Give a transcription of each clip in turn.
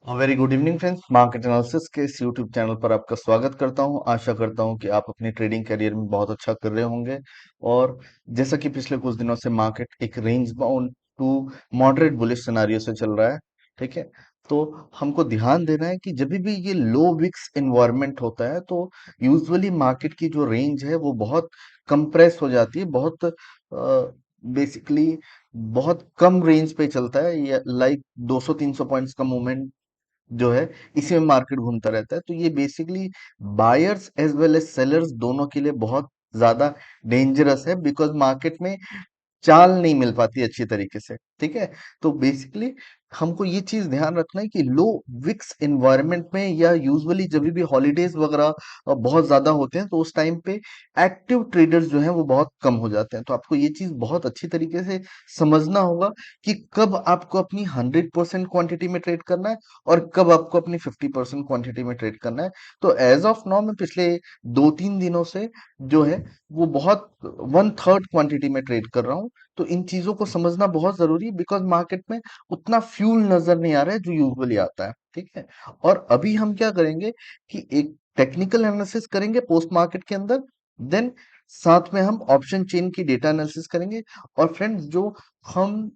Very good evening friends. Market analysis के इस YouTube channel पर आपका स्वागत करता हूं। आशा करता हूं कि आप अपने ट्रेडिंग करियर में बहुत अच्छा कर रहे होंगे। और जैसा कि पिछले कुछ दिनों से मार्केट एक range bound to moderate bullish scenario से चल रहा है, ठीक है। तो हमको ध्यान देना है कि जब भी ये लो विक्स इन्वायरमेंट होता है तो यूजुअली मार्केट की जो रेंज है वो बहुत कंप्रेस हो जाती है, बहुत बेसिकली बहुत कम रेंज पे चलता है, या लाइक 200-300 पॉइंट्स का मूवमेंट जो है इसी में मार्केट घूमता रहता है। तो ये basically buyers as well as sellers दोनों के लिए बहुत ज्यादा डेंजरस है, बिकॉज मार्केट में चाल नहीं मिल पाती अच्छी तरीके से, ठीक है। तो बेसिकली हमको ये चीज ध्यान रखना है कि लो विक्स एनवायरनमेंट में या यूजुअली जब भी हॉलीडेज वगैरह बहुत ज्यादा होते हैं तो उस टाइम पे एक्टिव ट्रेडर्स जो हैं वो बहुत कम हो जाते हैं। तो आपको ये चीज बहुत अच्छी तरीके से समझना होगा कि कब आपको अपनी 100% क्वांटिटी में ट्रेड करना है और कब आपको अपनी 50% क्वांटिटी में ट्रेड करना है। तो एज ऑफ नाउ मैं पिछले 2-3 दिनों से जो है वो बहुत 1/3 क्वांटिटी में ट्रेड कर रहा हूँ। तो इन चीजों को समझना बहुत जरूरी है, बिकॉज मार्केट में उतना फ्यूल नजर नहीं आ रहा है जो यूजुअली आता है, ठीक है। और अभी हम क्या करेंगे कि एक टेक्निकल एनालिसिस करेंगे पोस्ट मार्केट के अंदर, देन साथ में हम ऑप्शन चेन की डेटा एनालिसिस करेंगे। और फ्रेंड्स, जो हम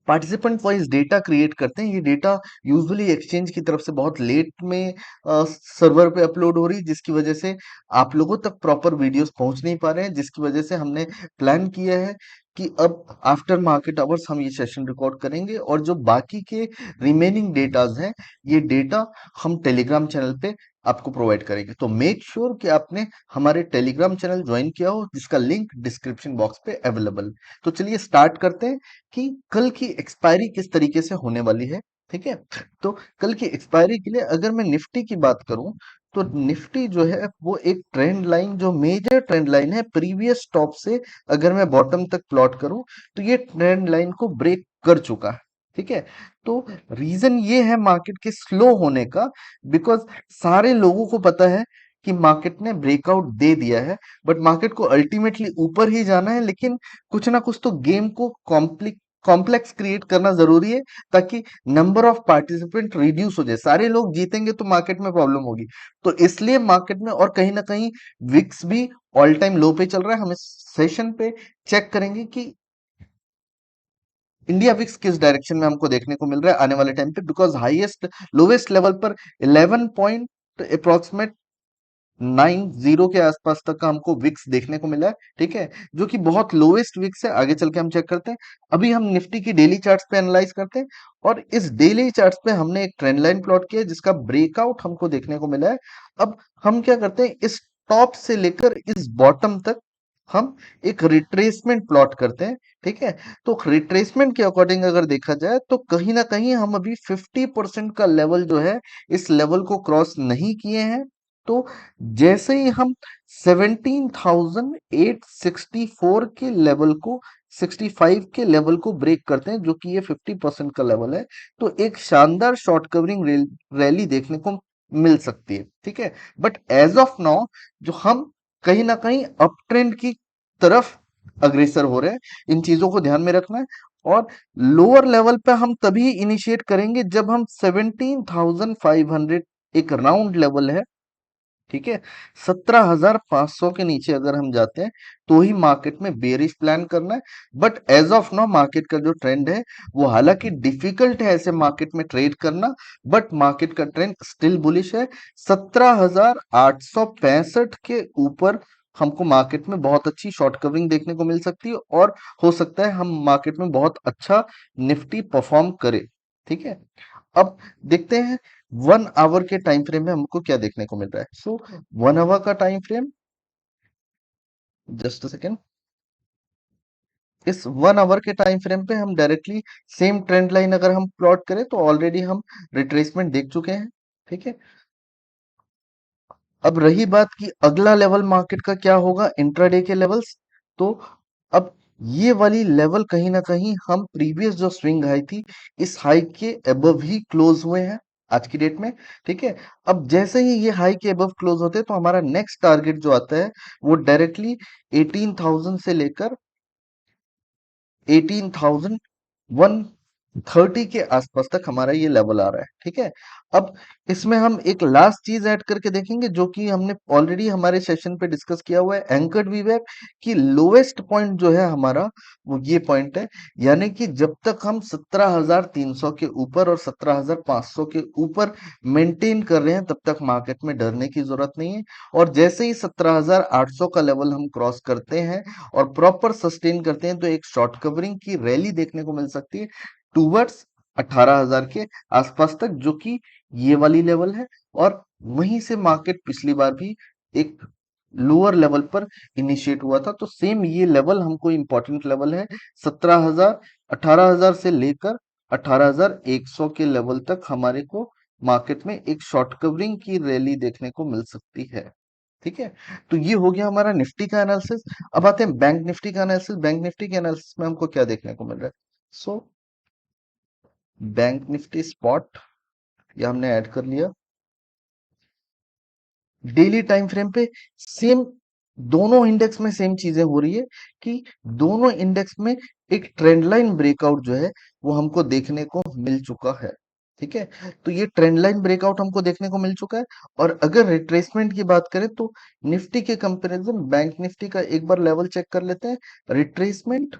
पार्टिसिपेंट वाइज डेटा क्रिएट करते हैं, ये डेटा यूजुअली एक्सचेंज की तरफ से बहुत लेट में सर्वर पे अपलोड हो रही है, जिसकी वजह से आप लोगों तक प्रॉपर वीडियोस पहुंच नहीं पा रहे हैं। जिसकी वजह से हमने प्लान किया है कि अब आफ्टर मार्केट आवर्स हम ये सेशन रिकॉर्ड करेंगे, और जो बाकी के रिमेनिंग डेटाज हैं ये डेटा हम टेलीग्राम चैनल पे आपको प्रोवाइड करेंगे। तो मेक श्योर कि आपने हमारे टेलीग्राम चैनल ज्वाइन किया हो, जिसका लिंक डिस्क्रिप्शन बॉक्स पे अवेलेबल। तो चलिए स्टार्ट करते हैं कि कल की एक्सपायरी किस तरीके से होने वाली है, ठीक है। तो कल की एक्सपायरी के लिए अगर मैं निफ्टी की बात करूं तो निफ्टी जो है वो एक ट्रेंड लाइन, जो मेजर ट्रेंड लाइन है प्रीवियस टॉप से अगर मैं बॉटम तक प्लॉट करूं तो ये ट्रेंड लाइन को ब्रेक कर चुका है, ठीक है। तो रीजन ये है मार्केट के स्लो होने का, बिकॉज सारे लोगों को पता है कि मार्केट ने ब्रेकआउट दे दिया है, बट मार्केट को अल्टीमेटली ऊपर ही जाना है। लेकिन कुछ ना कुछ तो गेम को कॉम्प्लेक्स क्रिएट करना जरूरी है, ताकि नंबर ऑफ पार्टिसिपेंट रिड्यूस हो जाए। सारे लोग जीतेंगे तो मार्केट में प्रॉब्लम होगी। तो इसलिए मार्केट में, और कहीं ना कहीं विक्स भी ऑल टाइम लो पे चल रहा है। हम इस सेशन पे चेक करेंगे कि इंडिया विक्स किस डायरेक्शन में हमको देखने को मिल रहा है आने वाले टाइम पे, बिकॉज हाईएस्ट लोवेस्ट लेवल पर 11 पॉइंट अप्रोक्सीमेट 90 के आसपास तक का हमको विक्स देखने को मिला है, ठीक है। जो कि बहुत लोवेस्ट विक्स है। आगे चल के हम चेक करते हैं। अभी हम निफ्टी की डेली चार्ट्स पे एनालाइज करते हैं, और इस डेली चार्ट्स पे हमने एक ट्रेंड लाइन प्लॉट किया है जिसका ब्रेकआउट हमको देखने को मिला है। अब हम क्या करते हैं, इस टॉप से लेकर इस बॉटम तक हम एक रिट्रेसमेंट प्लॉट करते हैं, ठीक है। तो रिट्रेसमेंट के अकॉर्डिंग अगर देखा जाए तो कहीं ना कहीं हम अभी 50% का लेवल जो है इस लेवल को क्रॉस नहीं किए हैं। तो जैसे ही हम 17,864 के लेवल को, 65 के लेवल को ब्रेक करते हैं, जो कि ये 50% का लेवल है, तो एक शानदार शॉर्ट कवरिंग रैली देखने को मिल सकती है, ठीक है। बट एज ऑफ नाउ जो हम कहीं ना कहीं अप ट्रेंड की तरफ अग्रसर हो रहे हैं, इन चीजों को ध्यान में रखना है। और लोअर लेवल पे हम तभी इनिशिएट करेंगे जब हम 17,500, एक राउंड लेवल है, ठीक है। 17,500 के नीचे अगर हम जाते हैं तो ही मार्केट में बेरिश प्लान करना है। But as of now market का जो ट्रेंड है वो, हालांकि डिफिकल्ट है ऐसे मार्केट में ट्रेड करना, बट मार्केट का ट्रेंड स्टिल बुलिश है। 17,865 के ऊपर हमको मार्केट में बहुत अच्छी शॉर्ट कवरिंग देखने को मिल सकती है, और हो सकता है हम मार्केट में बहुत अच्छा निफ्टी परफॉर्म करे, ठीक है। अब देखते हैं 1 आवर के टाइम फ्रेम में हमको क्या देखने को मिल रहा है। सो 1 आवर का time frame, just a second. इस 1 आवर के टाइम फ्रेम पे हम डायरेक्टली सेम ट्रेंड लाइन अगर हम प्लॉट करें तो ऑलरेडी हम रिट्रेसमेंट देख चुके हैं, ठीक है। अब रही बात कि अगला लेवल मार्केट का क्या होगा, इंट्राडे के लेवल्स। तो अब ये वाली लेवल कहीं ना कहीं हम प्रीवियस जो स्विंग हाई थी, इस हाई के अबव ही क्लोज हुए हैं आज की डेट में, ठीक है। अब जैसे ही ये हाई के अबव क्लोज होते हैं तो हमारा नेक्स्ट टारगेट जो आता है वो डायरेक्टली 18,000 से लेकर 18,100 30 के आसपास तक हमारा ये लेवल आ रहा है। ठीक है, अब इसमें हम एक लास्ट चीज ऐड करके देखेंगे जो कि हमने ऑलरेडी हमारे सेशन पे डिस्कस किया हुआ है, एंकर्ड वीवेक की लोएस्ट पॉइंट जो है हमारा, वो ये पॉइंट है। यानी कि जब तक हम 17,300 के ऊपर और 17,500 के ऊपर मेंटेन कर रहे हैं तब तक मार्केट में डरने की जरूरत नहीं है। और जैसे ही 17,800 का लेवल हम क्रॉस करते हैं और प्रॉपर सस्टेन करते हैं तो एक शॉर्ट कवरिंग की रैली देखने को मिल सकती है टूवर्ड्स 18,000 के आसपास तक, जो कि ये वाली लेवल है। और वहीं से मार्केट पिछली बार भी एक लोअर लेवल पर इनिशिएट हुआ था, तो सेम ये लेवल हमको इंपॉर्टेंट लेवल है। 17,000, 18,000 से लेकर 18,100 के लेवल तक हमारे को मार्केट में एक शॉर्ट कवरिंग की रैली देखने को मिल सकती है। ठीक है, तो ये हो गया हमारा निफ्टी का एनालिसिस। अब आते हैं बैंक निफ्टी का एनालिसिस। बैंक निफ्टी के एनालिसिस में हमको क्या देखने को मिल रहा है? सो बैंक निफ्टी स्पॉट ये हमने ऐड कर लिया। डेली टाइम फ्रेम पे सेम, दोनों इंडेक्स में सेम चीजें हो रही है कि दोनों इंडेक्स में एक ट्रेंड लाइन ब्रेकआउट जो है वो हमको देखने को मिल चुका है। ठीक है, तो ये ट्रेंड लाइन ब्रेकआउट हमको देखने को मिल चुका है। और अगर रिट्रेसमेंट की बात करें तो निफ्टी के कंपैरिजन बैंक निफ्टी का एक बार लेवल चेक कर लेते हैं। रिट्रेसमेंट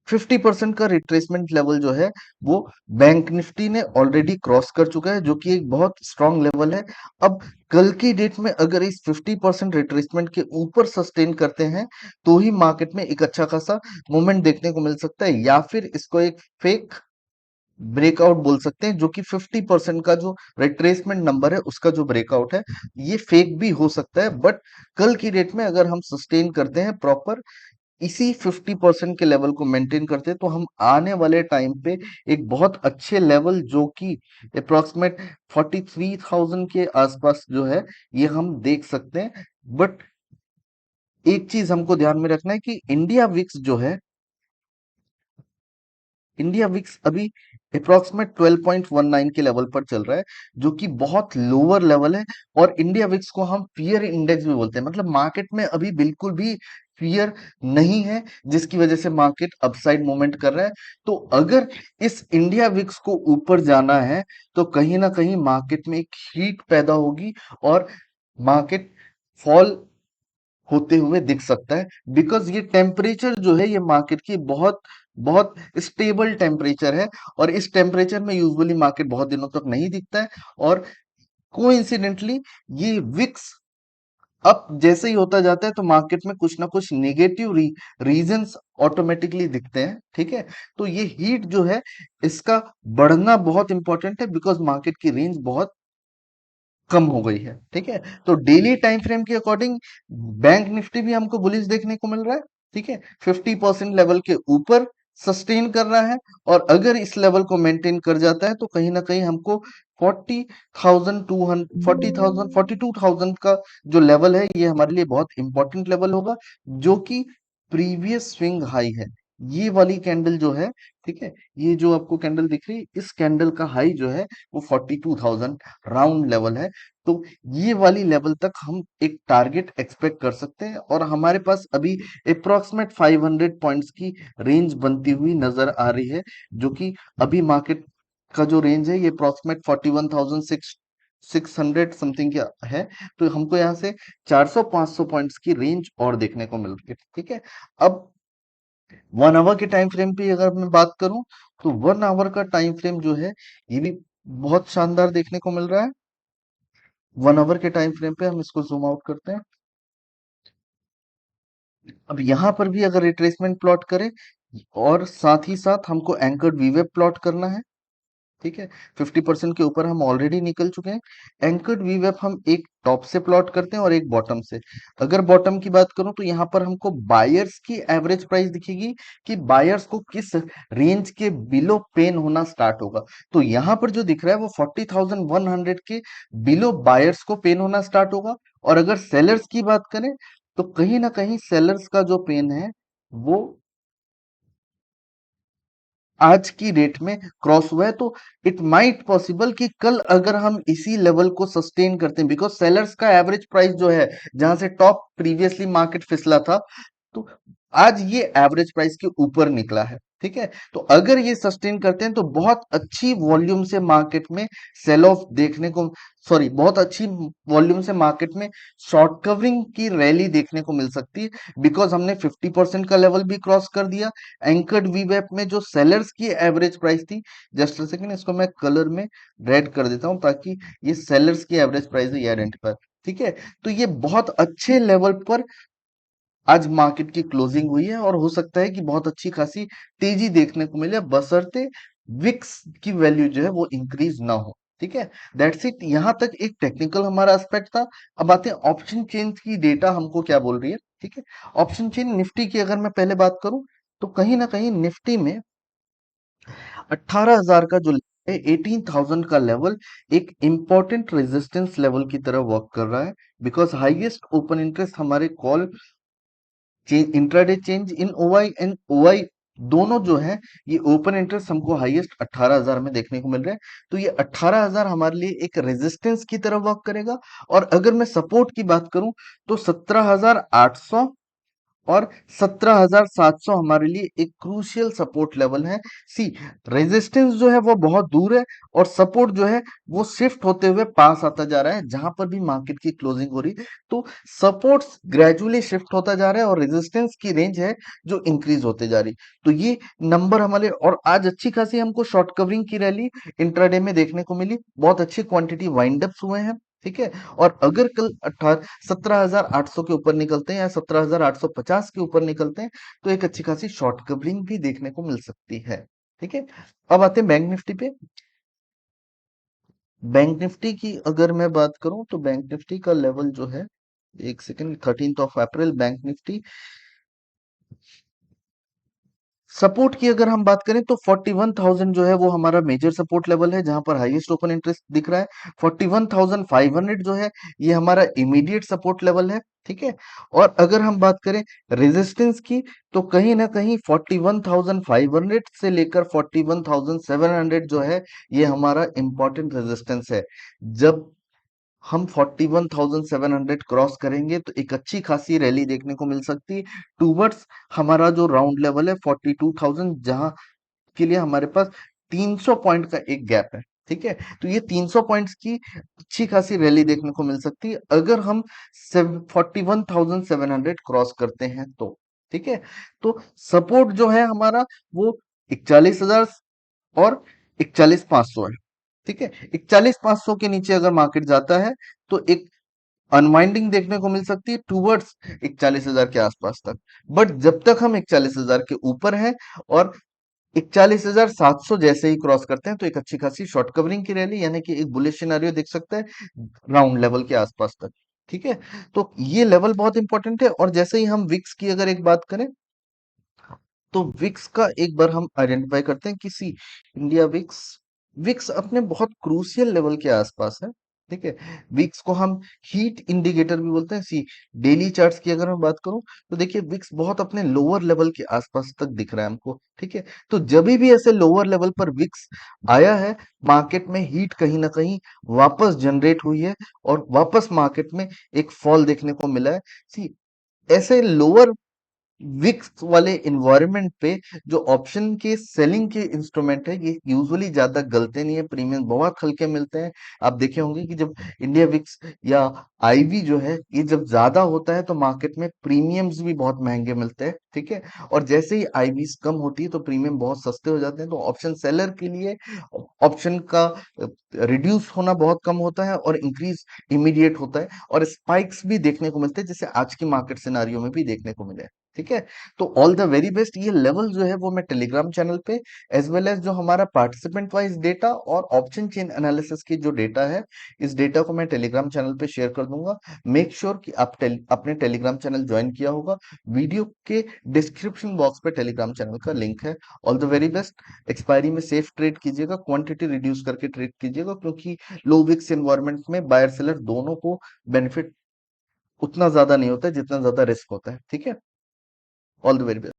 50% का रिट्रेसमेंट लेवल जो है वो बैंक निफ्टी ने ऑलरेडी क्रॉस कर चुका है, जो कि एक बहुत स्ट्रांग लेवल है। अब कल की डेट में अगर इस 50% रिट्रेसमेंट के ऊपर सस्टेन करते हैं तो ही मार्केट में एक अच्छा खासा मूवमेंट देखने को मिल सकता है, या फिर इसको एक फेक ब्रेकआउट बोल सकते हैं, जो कि 50% का जो रिट्रेसमेंट नंबर है उसका जो ब्रेकआउट है ये फेक भी हो सकता है। बट कल की डेट में अगर हम सस्टेन करते हैं प्रॉपर इसी 50% के लेवल को मेंटेन करते हैं तो हम आने वाले टाइम पे एक बहुत अच्छे लेवल जो कि अप्रोक्सीमेट 43,000 के आसपास जो है ये हम देख सकते हैं। बट एक चीज हमको ध्यान में रखना है कि इंडिया विक्स अभी अप्रोक्सीमेट 12.19 के लेवल पर चल रहा है, जो कि बहुत लोअर लेवल है। और इंडिया विक्स को हम फियर इंडेक्स भी बोलते हैं, मतलब मार्केट में अभी बिल्कुल भी फियर नहीं है, जिसकी वजह से मार्केट अपसाइड मूवमेंट कर रहा है। तो अगर इस इंडिया विक्स को ऊपर जाना है तो कहीं ना कहीं मार्केट में एक हीट पैदा होगी और मार्केट फॉल होते हुए दिख सकता है। बिकॉज ये टेम्परेचर जो है ये मार्केट की बहुत बहुत स्टेबल टेम्परेचर है, और इस टेम्परेचर में यूजुअली मार्केट बहुत दिनों तक नहीं दिखता है। और कोइंसिडेंटली ये विक्स अप जैसे ही होता जाता है तो मार्केट में कुछ ना कुछ नेगेटिव रीजंस ऑटोमेटिकली दिखते हैं। ठीक है, तो ये हीट जो है इसका बढ़ना बहुत इंपॉर्टेंट है, बिकॉज मार्केट की रेंज बहुत कम हो गई है। ठीक है, तो डेली टाइम फ्रेम के अकॉर्डिंग बैंक निफ्टी भी हमको बुलिश देखने को मिल रहा है। ठीक है, 50% लेवल के ऊपर सस्टेन कर रहा है, और अगर इस लेवल को मेंटेन कर जाता है तो कहीं ना कहीं हमको 42,000 का जो लेवल है ये हमारे लिए बहुत इंपॉर्टेंट लेवल होगा, जो कि प्रीवियस स्विंग हाई है। ये वाली कैंडल जो है, ठीक है, ये जो आपको कैंडल दिख रही है इस कैंडल का हाई जो है वो 42,000 राउंड लेवल है। तो ये वाली लेवल तक हम एक टारगेट एक्सपेक्ट कर सकते हैं, और हमारे पास अभी अप्रोक्सीमेट 500 पॉइंट्स की रेंज बनती हुई नजर आ रही है, जो कि अभी मार्केट का जो रेंज है ये अप्रोक्सीमेट 41,600 समथिंग का है। तो हमको यहाँ से 400-500 पॉइंट्स की रेंज और देखने को मिल रही है। ठीक है, अब 1 आवर के टाइम फ्रेम पे अगर मैं बात करूं तो 1 आवर का टाइम फ्रेम जो है ये भी बहुत शानदार देखने को मिल रहा है। 1 आवर के टाइम फ्रेम पे हम इसको जूम आउट करते हैं। अब यहाँ पर भी अगर रिट्रेसमेंट प्लॉट करें और साथ ही साथ हमको एंकर्ड वीवेब प्लॉट करना है। ठीक है, 50% के ऊपर हम ऑलरेडी निकल चुके हैं। एंकर्ड वीवेब हम एक टॉप से प्लॉट करते हैं और एक बॉटम से। अगर बॉटम की बात करूं तो यहाँ पर हमको बायर्स की एवरेज प्राइस दिखेगी कि बायर्स को किस रेंज के बिलो पेन होना स्टार्ट होगा। तो यहाँ पर जो दिख रहा है वो 40,100 के बिलो बायर्स को पेन होना स्टार्ट होगा। और अगर सेलर्स की बात करें तो कहीं ना कहीं सेलर्स का जो पेन है वो आज की डेट में क्रॉस हुआ है। तो इट माइट पॉसिबल कि कल अगर हम इसी लेवल को सस्टेन करते हैं, बिकॉज सेलर्स का एवरेज प्राइस जो है जहां से टॉप प्रीवियसली मार्केट फिसला था, तो आज ये एवरेज प्राइस के ऊपर निकला है। ठीक है। तो अगर ये सस्टेन करते हैं तो बहुत अच्छी वॉल्यूम से मार्केट में सेल ऑफ देखने को, सॉरी, बहुत अच्छी वॉल्यूम से मार्केट में शॉर्ट कवरिंग की रैली देखने को मिल सकती है, बिकॉज हमने 50% का लेवल भी क्रॉस कर दिया। एंकर्ड वीवेप में जो सेलर्स की एवरेज प्राइस थी, जस्ट अ सेकंड, इसको मैं कलर में रेड कर देता हूं ताकि ये सेलर्स की एवरेज प्राइस है, ये आइडेंटिफाई। ठीक है, तो ये बहुत अच्छे लेवल पर आज मार्केट की क्लोजिंग हुई है और हो सकता है कि बहुत अच्छी खासी तेजी देखने को मिले, बशर्ते विक्स की वैल्यू जो है वो इंक्रीज ना हो। ठीक है, दैट्स इट। यहां तक एक टेक्निकल हमारा एस्पेक्ट था। अब आते हैं ऑप्शन चेन की डेटा हमको क्या बोल रही है। ठीक है, ऑप्शन चेन निफ्टी की अगर मैं पहले बात करूं तो कहीं ना कहीं निफ्टी में 18,000 का जो है, 18,000 का लेवल एक इंपॉर्टेंट रेजिस्टेंस लेवल की तरह वर्क कर रहा है, बिकॉज हाईएस्ट ओपन इंटरेस्ट हमारे call intraday change in ओवाई and ओवाई दोनों जो है, ये ओपन इंटरेस्ट हमको हाईएस्ट 18,000 में देखने को मिल रहा है। तो ये 18,000 हमारे लिए एक रेजिस्टेंस की तरह वर्क करेगा। और अगर मैं सपोर्ट की बात करूं तो 17,800 और 17,700 हमारे लिए एक क्रूशियल सपोर्ट लेवल है। सी, रेजिस्टेंस जो है वो बहुत दूर है और सपोर्ट जो है वो शिफ्ट होते हुए पास आता जा रहा है, जहां पर भी मार्केट की क्लोजिंग हो रही है। तो सपोर्ट्स ग्रेजुअली शिफ्ट होता जा रहा है और रेजिस्टेंस की रेंज है जो इंक्रीज होते जा रही। तो ये नंबर हमारे, और आज अच्छी खासी हमको शॉर्ट कवरिंग की रैली इंट्राडे में देखने को मिली, बहुत अच्छी क्वांटिटी वाइंड अप्स हुए हैं। ठीक है, और अगर कल 17,800 के ऊपर निकलते हैं या 17,850 के ऊपर निकलते हैं तो एक अच्छी खासी शॉर्ट कवरिंग भी देखने को मिल सकती है। ठीक है, अब आते हैं बैंक निफ्टी पे। बैंक निफ्टी की अगर मैं बात करूं तो बैंक निफ्टी का लेवल जो है, एक सेकंड, 13 अप्रैल बैंक निफ्टी सपोर्ट की अगर हम बात करें तो 41,000 जो है वो हमारा मेजर सपोर्ट लेवल है, जहां पर हाईएस्ट ओपन इंटरेस्ट दिख रहा है। 41,500 जो है ये हमारा इमीडिएट सपोर्ट लेवल है। ठीक है, और अगर हम बात करें रेजिस्टेंस की तो कहीं ना कहीं 41,500 से लेकर 41,700 जो है ये हमारा इंपॉर्टेंट रेजिस्टेंस है। जब हम 41,700 क्रॉस करेंगे तो एक अच्छी खासी रैली देखने को मिल सकती है टूवर्ड्स हमारा जो राउंड लेवल है 42,000, जहां के लिए हमारे पास 300 पॉइंट का एक गैप है। ठीक है, तो ये 300 पॉइंट्स की अच्छी खासी रैली देखने को मिल सकती है अगर हम 41,700 क्रॉस करते हैं तो। ठीक है, तो सपोर्ट जो है हमारा वो 41,000 और 41,500 है। ठीक है, 41,500 के नीचे अगर मार्केट जाता है तो एक अनवाइंडिंग देखने को मिल सकती है टूवर्ड्स 41,000 के आसपास तक। बट जब तक हम 41,000 के ऊपर हैं और 41,700 जैसे ही क्रॉस करते हैं तो एक अच्छी खासी शॉर्ट कवरिंग की रैली, यानी कि एक बुलिश सिनेरियो देख सकते हैं राउंड लेवल के आसपास तक। ठीक है, तो ये लेवल बहुत इंपॉर्टेंट है। और जैसे ही हम विक्स की अगर एक बात करें तो विक्स का एक बार हम आइडेंटिफाई करते हैं कि सी, इंडिया विक्स, विक्स अपने बहुत क्रूशियल लेवल के आसपास है। ठीक है, विक्स को हम हीट इंडिकेटर भी बोलते हैं। सी, डेली चार्ट्स की अगर मैं बात करूं तो देखिए विक्स बहुत अपने लोअर लेवल के आसपास तक दिख रहा है हमको। ठीक है, तो जब भी ऐसे लोअर लेवल पर विक्स आया है, मार्केट में हीट कहीं ना कहीं वापस जनरेट हुई है और वापस मार्केट में एक फॉल देखने को मिला है। सी, ऐसे लोअर विक्स वाले इन्वायरमेंट पे जो ऑप्शन के सेलिंग के इंस्ट्रूमेंट है ये यूजुअली ज्यादा गलते नहीं है, प्रीमियम बहुत हल्के मिलते हैं। आप देखे होंगे कि जब इंडिया विक्स या आईवी जो है ये जब ज्यादा होता है तो मार्केट में प्रीमियम्स भी बहुत महंगे मिलते हैं। ठीक है, और जैसे ही आईवीज कम होती है तो प्रीमियम बहुत सस्ते हो जाते हैं। तो ऑप्शन सेलर के लिए ऑप्शन का रिड्यूस होना बहुत कम होता है और इंक्रीज इमीडिएट होता है, और स्पाइक्स भी देखने को मिलते हैं जैसे आज की मार्केट सिनारियो में भी देखने को मिले हैं। ठीक है, तो ऑल द वेरी बेस्ट। ये लेवल जो है वो मैं टेलीग्राम चैनल पे एज वेल एज जो हमारा पार्टिसिपेंट वाइज डेटा और ऑप्शन चेन एनालिसिस की जो डेटा है, इस डेटा को मैं टेलीग्राम चैनल पे शेयर कर दूंगा। मेक श्योर कि आप अपने टेलीग्राम चैनल ज्वाइन किया होगा। वीडियो के डिस्क्रिप्शन बॉक्स पे टेलीग्राम चैनल का लिंक है। All the very best. Expiry में सेफ ट्रेड कीजिएगा, क्वांटिटी रिड्यूस करके ट्रेड कीजिएगा, क्योंकि लो विक्स एनवायरनमेंट में बायर सेलर दोनों को बेनिफिट उतना ज्यादा नहीं होता है जितना ज्यादा रिस्क होता है। ठीक है, ऑल द वेरी बेस्ट।